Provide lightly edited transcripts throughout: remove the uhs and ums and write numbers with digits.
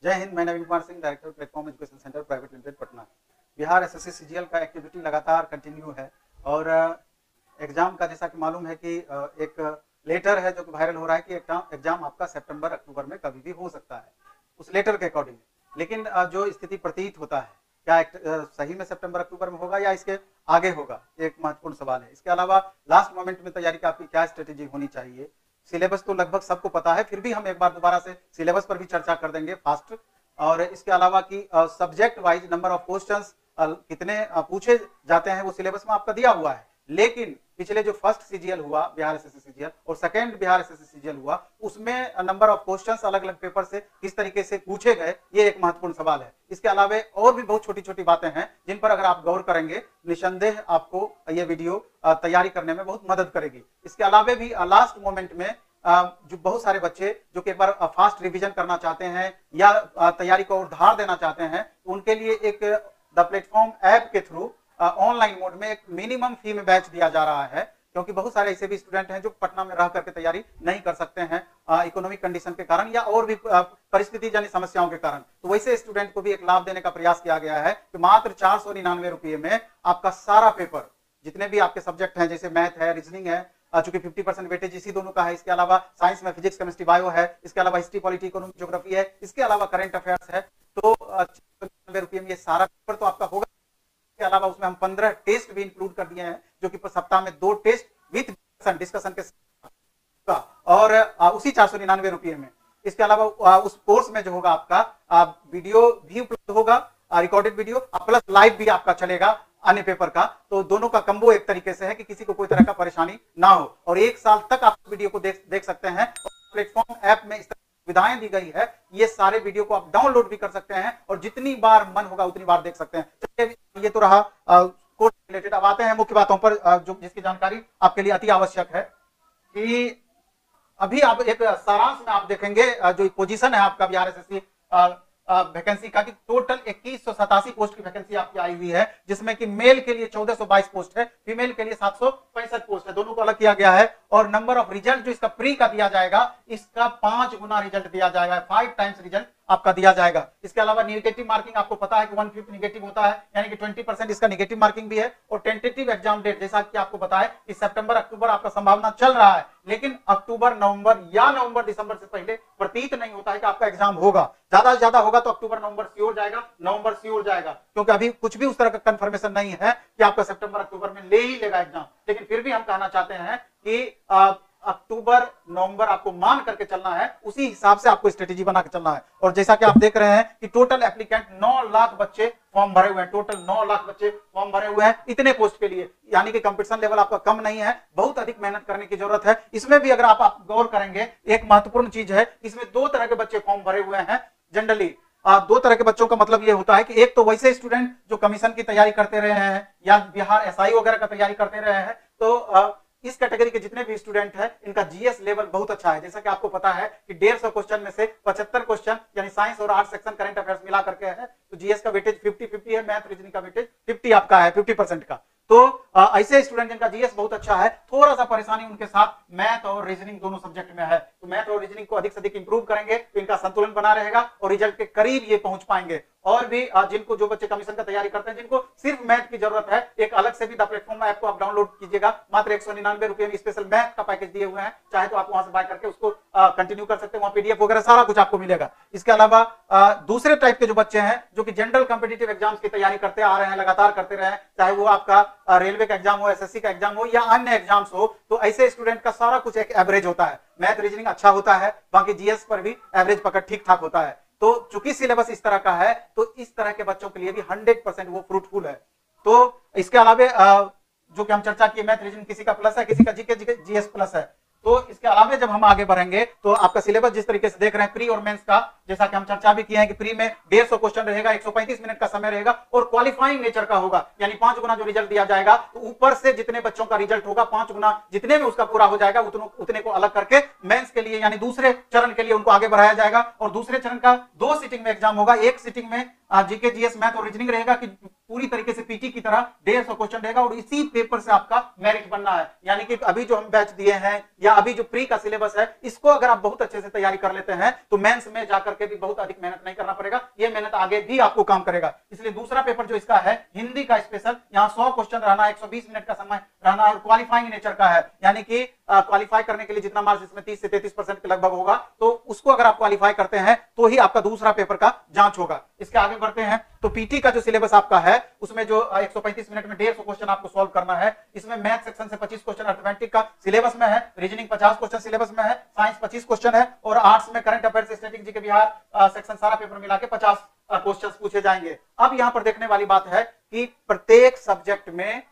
जय हिंद। मैं Naveen Kumar Singh, director platform education centre private limited Patna. Bihar SSC CGL का एक्टिविटी लगातार कंटिन्यू है और एग्जाम का जैसा कि मालूम है कि एक लेटर है जो कि वायरल हो रहा है कि एग्जाम आपका सितंबर अक्टूबर में कभी भी हो सकता है उस लेटर के अकॉर्डिंग। लेकिन जो स्थिति प्रतीत होता है क्या सही में सितंबर अक्टूबर में होगा या इसके आगे होगा, एक महत्वपूर्ण सवाल है। इसके अलावा लास्ट मोमेंट में तैयारी का आपकी क्या स्ट्रेटेजी होनी चाहिए। सिलेबस तो लगभग सबको पता है, फिर भी हम एक बार दोबारा से सिलेबस पर भी चर्चा कर देंगे फास्ट। और इसके अलावा कि subject wise number of questions कितने पूछे जाते हैं वो सिलेबस में आपका दिया हुआ है। लेकिन पिछले जो फर्स्ट सीजीएल हुआ बिहार एसएससी सीजीएल और सेकंड बिहार एसएससी सीजीएल हुआ उसमें नंबर ऑफ क्वेश्चंस अलग अलग पेपर से किस तरीके से पूछे गए ये एक महत्वपूर्ण सवाल है। इसके अलावा और भी बहुत छोटी छोटी बातें हैं जिन पर अगर आप गौर करेंगे निसंदेह आपको ये वीडियो तैयारी करने में बहुत मदद करेगी। इसके अलावा भी लास्ट मोमेंट में जो बहुत सारे बच्चे जो कि एक बार फास्ट रिवीजन करना चाहते हैं या तैयारी को और धार देना चाहते हैं तो उनके लिए एक द प्लेटफॉर्म ऐप के थ्रू ऑनलाइन मोड में एक मिनिमम फी में बैच दिया जा रहा है, क्योंकि बहुत सारे ऐसे भी स्टूडेंट हैं जो पटना में रह करके तैयारी नहीं कर सकते हैं इकोनॉमिक कंडीशन के कारण या और भी परिस्थिति जनित समस्याओं के कारण। तो वैसे स्टूडेंट को भी एक लाभ देने का प्रयास किया गया है कि मात्र 499 रुपये में आपका सारा पेपर जितने भी आपके सब्जेक्ट हैं जैसे मैथ है, रीजनिंग है, चूंकि 50% वेटेज इसी दोनों का है। इसके अलावा साइंस में फिजिक्स, केमिस्ट्री, बायो है। इसके अलावा हिस्ट्री, पॉलिटी, इकोनॉमी, ज्योग्राफी है। इसके अलावा करंट अफेयर्स है। तो 499 रुपये में ये सारा पेपर तो आपका होगा। इसके अलावा उसमें हम 15 टेस्ट भी इंक्लूड कर दिए हैं जो कि सप्ताह में 2 टेस्ट विद डिस्कशन के साथ और उसी 499 रुपये में। इसके अलावा उस कोर्स में जो होगा आपका वीडियो भी उपलब्ध होगा, रिकॉर्डेड वीडियो प्लस लाइव भी आपका चलेगा अन्य पेपर का। तो दोनों का कंबो एक तरीके से है कि किसी को कोई तरह का परेशानी ना हो और 1 साल तक आप वीडियो को देख सकते हैं। प्लेटफॉर्म ऐप में इस तरह सुविधाएं दी गई है, ये सारे वीडियो को आप डाउनलोड भी कर सकते हैं और जितनी बार मन होगा उतनी बार देख सकते हैं। ये तो रहा कोर्स रिलेटेड। अब आते हैं मुख्य बातों पर जो जिसकी जानकारी आपके लिए अति आवश्यक है कि अभी आप एक सारांश में आप देखेंगे जो पोजीशन है आपका बिहार एसएससी वैकेंसी का कि टोटल 2187 पोस्ट की वैकेंसी आपकी आई हुई है, जिसमें कि मेल के लिए 1422 पोस्ट है, फीमेल के लिए 765 पोस्ट है, दोनों को अलग किया गया है। और नंबर ऑफ रिजल्ट जो इसका प्री का दिया जाएगा इसका 5 गुना रिजल्ट दिया जाएगा, 5 टाइम्स रिजल्ट आपका दिया जाएगा। इसके अलावा निगेटिव मार्किंग आपको पता है कि 1/5 निगेटिव होता है, यानी कि 20% इसका निगेटिव मार्किंग भी है। और टेंटेटिव एग्जाम डेट जैसा कि आपको पता है कि सितंबर अक्टूबर आपका संभावना चल रहा है, लेकिन अक्टूबर नवंबर या नवंबर दिसंबर से पहले प्रतीत नहीं होता है कि आपका एग्जाम होगा। ज्यादा से ज्यादा होगा तो अक्टूबर नवंबर श्योर जाएगा, नवंबर श्योर जाएगा, क्योंकि अभी कुछ भी उस तरह का कंफर्मेशन नहीं है कि आपका सितंबर अक्टूबर में ले ही लेगा एग्जाम। लेकिन फिर भी हम कहना चाहते हैं कि अक्टूबर नवंबर आपको मान करके चलना है, उसी हिसाब से आपको स्ट्रेटेजी बना के चलना है। और जैसा कि आप देख रहे हैं कि टोटल एप्लीकेंट 9 लाख बच्चे फॉर्म भरे हुए हैं, टोटल 9 लाख बच्चे फॉर्म भरे हुए हैं इतने पोस्ट के लिए, यानी कि कंपटीशन लेवल आपका कम नहीं है, बहुत अधिक मेहनत करने की जरूरत है। इसमें भी अगर आप गौर करेंगे एक महत्वपूर्ण चीज है, इसमें 2 तरह के बच्चे फॉर्म भरे हुए हैं। जनरली 2 तरह के बच्चों का मतलब ये होता है कि एक तो वैसे स्टूडेंट जो कमीशन की तैयारी करते रहे हैं या बिहार एसआई वगैरह का तैयारी करते रहे हैं, तो इस कैटेगरी के जितने भी स्टूडेंट हैं इनका जीएस लेवल बहुत अच्छा है। जैसा कि आपको पता है कि 150 क्वेश्चन में से 75 क्वेश्चन यानी साइंस और आर्ट्स सेक्शन करंट अफेयर्स मिला करके है, तो जीएस का वेटेज 50-50 है, मैथ रीजनिंग का वेटेज 50 आपका है, 50% का। तो ऐसे स्टूडेंट जिनका जीएस बहुत अच्छा है, थोड़ा सा परेशानी उनके साथ मैथ और रीजनिंग दोनों सब्जेक्ट में है, तो मैथ और रीजनिंग को अधिक से अधिक इंप्रूव करेंगे तो इनका संतुलन बना रहेगा और रिजल्ट के करीब ये पहुंच पाएंगे। और भी जिनको जो बच्चे कमीशन का तैयारी करते हैं जिनको सिर्फ मैथ की जरूरत है, एक अलग से भी द प्लेटफॉर्म ऐप को आप डाउनलोड कीजिएगा, मात्र 199 रुपये में स्पेशल मैथ का पैकेज दिए हुए हैं, चाहे तो आप वहां से बाय करके उसको कंटिन्यू कर सकते हैं, वहां पीडीएफ वगैरह सारा कुछ आपको मिलेगा। इसके अलावा दूसरे टाइप के जो बच्चे हैं जो कि जनरल कॉम्पिटिटिव एग्जाम्स की तैयारी करते आ रहे हैं, लगातार करते रहे हैं, चाहे वो आपका रेलवे का एग्जाम हो, एसएससी का एग्जाम हो या अन्य एग्जाम्स हो, तो ऐसे स्टूडेंट का सारा कुछ एक एवरेज होता है, मैथ रीजनिंग अच्छा होता है, बाकी जीएस पर भी एवरेज पकड़ ठीक ठाक होता है। तो चूंकि सिलेबस इस तरह का है तो इस तरह के बच्चों के लिए भी 100% वो फ्रूटफुल है। तो इसके अलावा जो कि हम चर्चा किए मैथ रीजनिंग किसी का प्लस है, किसी का जीके जीएस प्लस है। तो इसके अलावा जब हम आगे बढ़ेंगे तो आपका सिलेबस जिस तरीके से देख रहे हैं प्री और मेंस का, जैसा कि हम चर्चा भी किए हैं कि प्री में 150 क्वेश्चन रहेगा, 135 मिनट का समय रहेगा और क्वालिफाइंग नेचर का होगा, यानी 5 गुना जो रिजल्ट दिया जाएगा तो ऊपर से जितने बच्चों का रिजल्ट होगा 5 गुना जितने में उसका पूरा हो जाएगा उतने को अलग करके मेंस के लिए यानी दूसरे चरण के लिए उनको आगे बढ़ाया जाएगा। और दूसरे चरण का 2 सिटिंग में एग्जाम होगा, एक सिटिंग में जीके जीएस मैथ और रीजनिंग रहेगा कि पूरी तरीके से पीटी की तरह 150 क्वेश्चन रहेगा और इसी पेपर से आपका मेरिट बनना है। यानी कि अभी जो हम बैच दिए हैं या अभी जो प्री का सिलेबस है, इसको अगर आप बहुत अच्छे से तैयारी कर लेते हैं तो मेंस में जाकर के भी बहुत अधिक मेहनत नहीं करना पड़ेगा, ये मेहनत आगे भी आपको काम करेगा। इसलिए दूसरा पेपर जो इसका है हिंदी का स्पेशल, यहाँ 100 क्वेश्चन रहना, 120 मिनट का समय रहना और क्वालिफाइंग नेचर का है, यानी कि क्वालिफाई करने के लिए जितना मार्क्स इसमें 30 से 33% के लगभग होगा, तो उसको अगर आप क्वालिफाई करते हैं तो ही आपका दूसरा पेपर का जांच होगा। इसके आगे बढ़ते हैं तो पीटी का जो सिलेबस आपका है उसमें जो 135 मिनट में 150 क्वेश्चन आपको सॉल्व करना है। इसमें मैथ सेक्शन से 25 क्वेश्चन अर्थमेटिक का सिलेबस में है, रीजनिंग 50 क्वेश्चन सिलेबस में है, साइंस 25 क्वेश्चन है और आर्ट्स में current affairs, statistics, GK Bihar section सारा पेपर मिला के 50 क्वेश्चन पूछे जाएंगे। अब यहाँ पर देखने वाली बात है कि प्रत्येक सब्जेक्ट में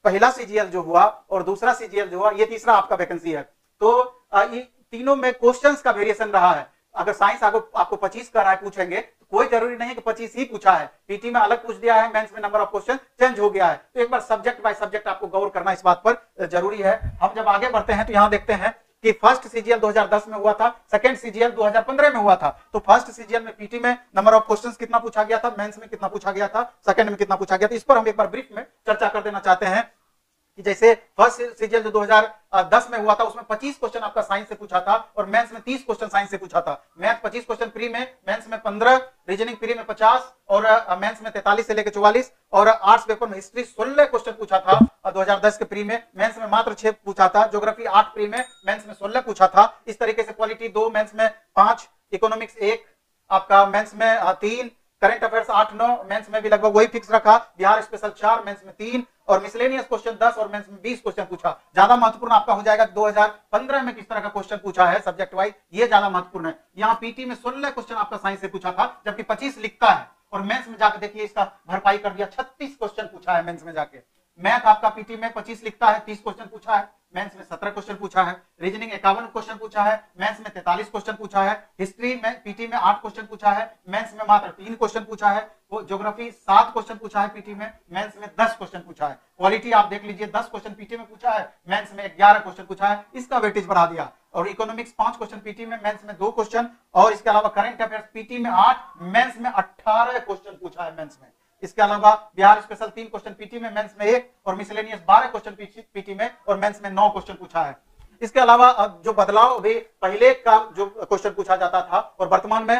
पहला सीजीएल जो हुआ और दूसरा सीजीएल जो हुआ, ये तीसरा आपका वैकेंसी है, तो ये तीनों में क्वेश्चंस का वेरिएशन रहा है। अगर साइंस आपको 25 का राय पूछेंगे तो कोई जरूरी नहीं है कि 25 ही पूछा है, पीटी में अलग पूछ दिया है, मेंस में नंबर ऑफ क्वेश्चन चेंज हो गया है। तो एक बार सब्जेक्ट बाय सब्जेक्ट आपको गौर करना इस बात पर जरूरी है। हम जब आगे बढ़ते हैं तो यहाँ देखते हैं कि फर्स्ट सीजीएल 2010 में हुआ था, सेकंड सीजीएल 2015 में हुआ था। तो फर्स्ट सीजीएल में पीटी में नंबर ऑफ क्वेश्चंस कितना पूछा गया था, मेंस में कितना पूछा गया था, सेकंड में कितना पूछा गया था, इस पर हम एक बार ब्रीफ में चर्चा कर देना चाहते हैं कि जैसे फर्स्ट सीजीएल जो 2010 में हुआ था उसमें 25 क्वेश्चन आपका साइंस से पूछा था और मेंस में 30 क्वेश्चन साइंस से पूछा था। मैथ 25 क्वेश्चन प्री में, मेंस में 15, रीजनिंग प्री में 50 और मेंस में 43 से लेकर 44 और आर्ट्स पेपर में हिस्ट्री 16 क्वेश्चन पूछा था 2010 के प्री में, मेंस में मात्र 6 पूछा था, ज्योग्राफी 8 प्री में, मेंस में 16 पूछा था। इस तरीके से पॉलिटी 2, मेंस में 5, इकोनॉमिक्स 1, आपका मेंस में 3, करंट अफेयर्स 8-9, मेंस में भी लगभग वही फिक्स रखा, बिहार स्पेशल 4, मेंस में 3 और मिसलेनियस क्वेश्चन 10 और मेंस में 20 क्वेश्चन पूछा। ज्यादा महत्वपूर्ण आपका हो जाएगा 2015 में किस तरह का क्वेश्चन पूछा है सब्जेक्ट वाइज, ये ज्यादा महत्वपूर्ण है। यहाँ पीटी में 16 क्वेश्चन आपका साइंस से पूछा था जबकि 25 लिखता है और मेंस में जाकर देखिए इसका भरपाई कर दिया, 36 क्वेश्चन पूछा है मेंस में जाके। मैथ आपका पीटी में 25 लिखता है, 30 क्वेश्चन पूछा है, मेंस में 17 क्वेश्चन पूछा है, रीजनिंग 51 क्वेश्चन पूछा है, मेंस में 43 क्वेश्चन पूछा है, हिस्ट्री में पीटी में 8 क्वेश्चन पूछा है, मेंस में मात्र 3 क्वेश्चन पूछा है, ज्योग्राफी 7 क्वेश्चन पूछा है पीटी में, मेंस में 10 क्वेश्चन पूछा है। क्वालिटी आप देख लीजिए 10 क्वेश्चन पीटी में पूछा है, मेंस में 11 क्वेश्चन पूछा है, इसका वेटेज बढ़ा दिया। और इकोनॉमिक्स 5 क्वेश्चन पीटी में, मेंस में 2 क्वेश्चन और इसके अलावा करंट अफेयर्स पीटी में 8, मेंस में 18 क्वेश्चन पूछा है मेंस में। इसके अलावा बिहार स्पेशल 3 क्वेश्चन पीटी में, मेंस में 1 और मिसलेनियस 12 क्वेश्चन पीटी में और मेंस में 9 क्वेश्चन पूछा है। इसके अलावा जो बदलाव भी पहले का जो क्वेश्चन पूछा जाता था और वर्तमान में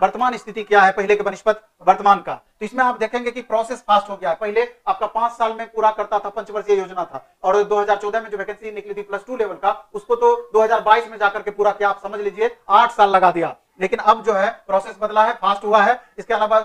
वर्तमान स्थिति क्या है पहले के बनिस्पत वर्तमान का, तो इसमें आप देखेंगे कि प्रोसेस फास्ट हो गया है। पहले आपका 5 साल में पूरा करता था, पंचवर्षीय योजना था और 2014 में जो वैकेंसी निकली थी +2 लेवल का, उसको तो 2022 में जाकर के पूरा किया, आप समझ लीजिए 8 साल लगा दिया। लेकिन अब जो है प्रोसेस बदला है, फास्ट हुआ है। इसके अलावा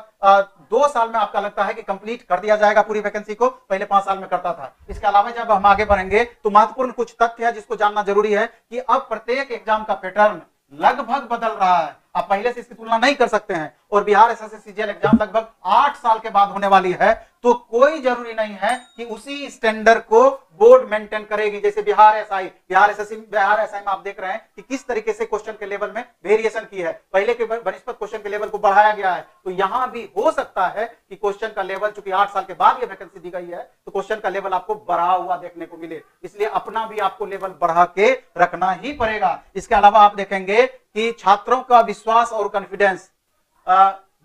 2 साल में आपका लगता है कि कंप्लीट कर दिया जाएगा पूरी वैकेंसी को, पहले 5 साल में करता था। इसके अलावा जब हम आगे बढ़ेंगे तो महत्वपूर्ण कुछ तथ्य है जिसको जानना जरूरी है कि अब प्रत्येक एग्जाम का पैटर्न लगभग बदल रहा है, आप पहले से इसकी तुलना नहीं कर सकते हैं। और बिहार एसएससी सीजीएल एग्जाम लगभग 8 साल के बाद होने वाली है, तो कोई जरूरी नहीं है कि उसी स्टैंडर्ड को बोर्ड मेंटेन करेगी। जैसे Bihar SI, Bihar SSC, Bihar SI में आप देख रहे हैं कि किस तरीके से क्वेश्चन के लेवल में वेरिएशन की है, पहले के बनिस्पत क्वेश्चन के लेवल को बढ़ाया गया है। तो यहां भी हो सकता है कि क्वेश्चन का लेवल, चूंकि 8 साल के बाद ये वैकेंसी दी गई है, तो क्वेश्चन का लेवल आपको बढ़ा हुआ देखने को मिले, इसलिए अपना भी आपको लेवल बढ़ा के रखना ही पड़ेगा। इसके अलावा आप देखेंगे कि छात्रों का विश्वास और कॉन्फिडेंस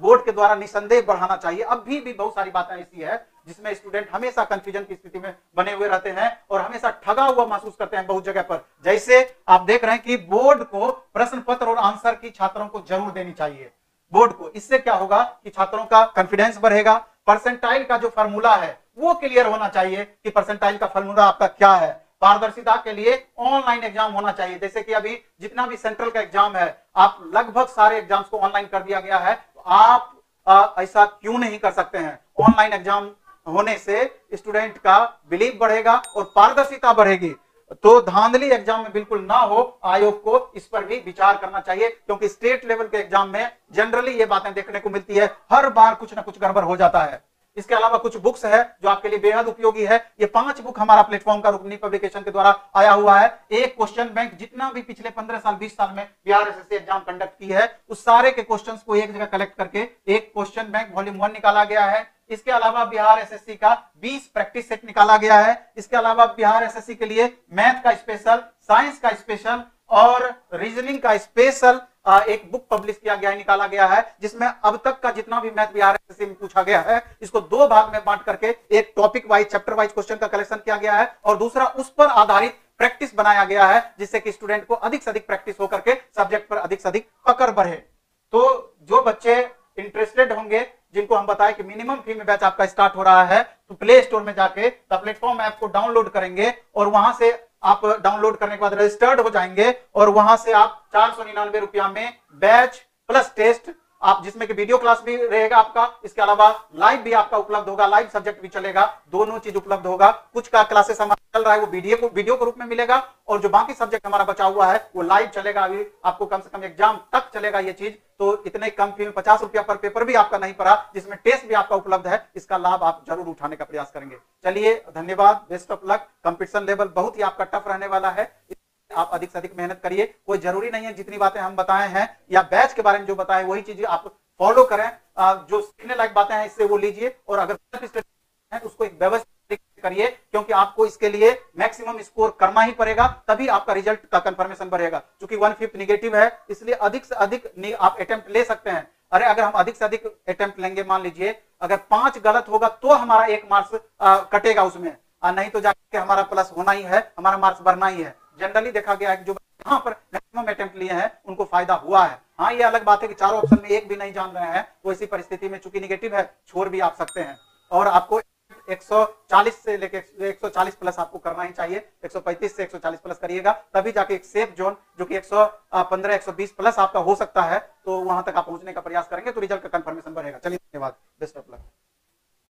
बोर्ड के द्वारा निसंदेह बढ़ाना चाहिए। अभी भी बहुत सारी बातें ऐसी है जिसमें स्टूडेंट हमेशा कंफ्यूजन की स्थिति में बने हुए रहते हैं और हमेशा ठगा हुआ महसूस करते हैं बहुत जगह पर। जैसे आप देख रहे हैं कि बोर्ड को प्रश्न पत्र और आंसर की छात्रों को जरूर देनी चाहिए बोर्ड को। इससे क्या होगा कि छात्रों का कॉन्फिडेंस बढ़ेगा। परसेंटाइल का जो फॉर्मूला है वो क्लियर होना चाहिए कि परसेंटाइल का फॉर्मूला आपका क्या है। पारदर्शिता के लिए ऑनलाइन एग्जाम होना चाहिए, जैसे कि अभी जितना भी सेंट्रल का एग्जाम है, आप लगभग सारे एग्जाम्स को ऑनलाइन कर दिया गया है। तो आप ऐसा क्यों नहीं कर सकते हैं? ऑनलाइन एग्जाम होने से स्टूडेंट का बिलीव बढ़ेगा और पारदर्शिता बढ़ेगी। तो धांधली एग्जाम में बिल्कुल ना हो, आयोग को इस पर भी विचार करना चाहिए, क्योंकि स्टेट लेवल के एग्जाम में जनरली ये बातें देखने को मिलती है, हर बार कुछ ना कुछ गड़बड़ हो जाता है। इसके अलावा कुछ बुक्स है जो आपके लिए बेहद उपयोगी है। ये 5 बुक हमारा प्लेटफॉर्म का रुक्मिणी पब्लिकेशन के द्वारा आया हुआ है। एक क्वेश्चन बैंक जितना भी पिछले 15 साल 20 साल में बिहार एसएससी एग्जाम कंडक्ट की है, उस सारे के क्वेश्चंस को एक जगह कलेक्ट करके एक क्वेश्चन बैंक वॉल्यूम 1 निकाला गया है। इसके अलावा बिहार एसएससी का 20 प्रैक्टिस सेट निकाला गया है। इसके अलावा बिहार एसएससी के लिए मैथ का स्पेशल, साइंस का स्पेशल और रीजनिंग का स्पेशल एक बुक पब्लिश किया गया है, निकाला गया है, जिसमें अब तक का जितना भी मैथ बिहार एसएससी में पूछा गया है इसको 2 भाग में बांट करके एक topic wise, chapter wise question का कलेक्शन किया गया है और दूसरा उस पर आधारित प्रैक्टिस बनाया गया है, जिससे कि स्टूडेंट को अधिक से अधिक प्रैक्टिस होकर के सब्जेक्ट पर अधिक से अधिक पकड़ बढ़े। तो जो बच्चे इंटरेस्टेड होंगे, जिनको हम बताएं कि मिनिमम फी में बैच आपका स्टार्ट हो रहा है, तो प्ले स्टोर में जाके द प्लेटफॉर्म ऐप को डाउनलोड करेंगे और वहां से आप डाउनलोड करने के बाद रजिस्टर्ड हो जाएंगे और वहां से आप 499 रुपया में बैच प्लस टेस्ट, आप जिसमें कि वीडियो क्लास भी रहेगा आपका, इसके अलावा लाइव भी आपका उपलब्ध होगा, लाइव सब्जेक्ट भी चलेगा, दोनों चीज उपलब्ध होगा। कुछ का क्लासेस हमारा चल रहा है वो वीडियो के रूप में मिलेगा और जो बाकी सब्जेक्ट हमारा बचा हुआ है वो लाइव चलेगा। अभी आपको कम से कम एग्जाम तक चलेगा ये चीज, तो इतने कम फी में 50 रुपया पर पेपर भी आपका नहीं पड़ा, जिसमें टेस्ट भी आपका उपलब्ध है। इसका लाभ आप जरूर उठाने का प्रयास करेंगे। चलिए, धन्यवाद, best of luck. Competition level बहुत ही आपका टफ रहने वाला है, आप अधिक से अधिक मेहनत करिए। कोई जरूरी नहीं है जितनी बातें हम बताए हैं या बैच के बारे में जो बताए वही चीजें आप फॉलो करें, जो सीखने लायक बातें हैं इससे वो लीजिए और अगर है उसको एक व्यवस्थित करिए, क्योंकि आपको इसके लिए मैक्सिमम स्कोर करना ही पड़ेगा, तभी आपका रिजल्ट का कंफर्मेशन बढ़ेगा। क्योंकि 1/5 निगेटिव है, इसलिए अधिक से अधिक आप अटेम्प्ट ले सकते हैं। अरे अगर हम अधिक से अधिक अटेम्प्ट लेंगे, मान लीजिए अगर 5 गलत होगा तो हमारा 1 मार्क्स कटेगा उसमें, नहीं तो जाके हमारा प्लस होना ही है, हमारा मार्क्स बढ़ना ही है। जनरली देखा गया है कि जो यहाँ पर मैक्सिमम अटेम्प्ट लिए हैं उनको फायदा हुआ है। हाँ, ये अलग बात है कि चारों ऑप्शन में एक भी नहीं जान रहे हैं, तो इसी परिस्थिति में चूंकि निगेटिव है छोड़ भी आप सकते हैं और आपको 140 से लेके 140 प्लस आपको करना ही चाहिए। 135 से 140 प्लस करिएगा, तभी जाके एक सेफ जोन जो कि 115 120 प्लस आपका हो सकता है, तो वहां तक आप पहुंचने का प्रयास करेंगे तो रिजल्ट का कंफर्मेशन बढ़ेगा। चलिए, धन्यवाद, बेस्ट ऑफ लक।